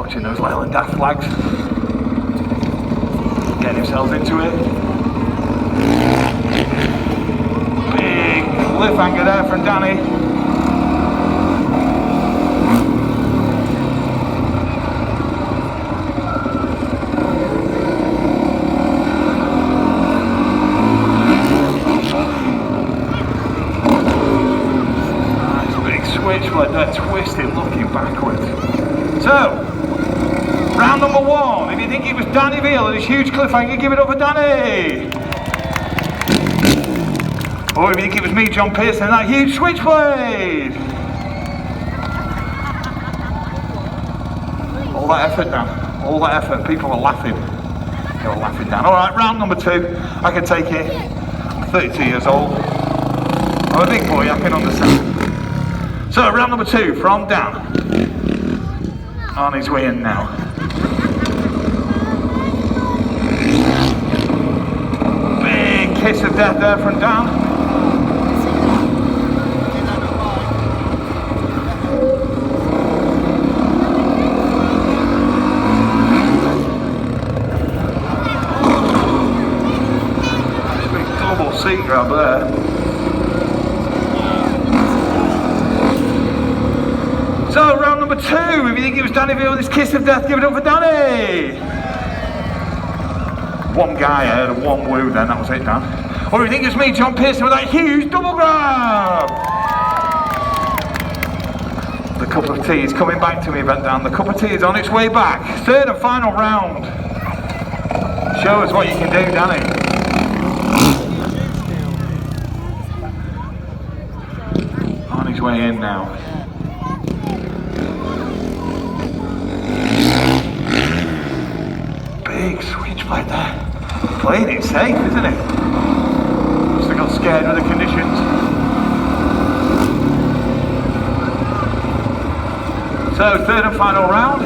Clutching those Leyland daft flags. Getting themselves into it. Big cliffhanger there from Danny. Switchblade there, twisted, looking backwards. So, round number one. If you think it was Danny Veal and his huge cliffhanger, give it up for Danny. Or if you think it was me, John Pearson, and that huge switchblade. All that effort, Dan. All that effort. People were laughing. They were laughing, Dan. All right, round number two. I can take it. I'm 32 years old. I'm a big boy. I can understand. So round number two from Dan, on his way in now. Big kiss of death there from Dan. Nice big double seat grab there. So round number two, if you think it was Danny Veal with his kiss of death, give it up for Danny! One guy ahead, one woo then, that was it, Dan. Or if you think it was me, John Pearson, with that huge double grab! The cup of tea is coming back to me, bent down. The cup of tea is on its way back. Third and final round. Show us what you can do, Danny. On his way in now. Big switchblade there. Playing it safe, isn't it? Must have got scared with the conditions. So, third and final round.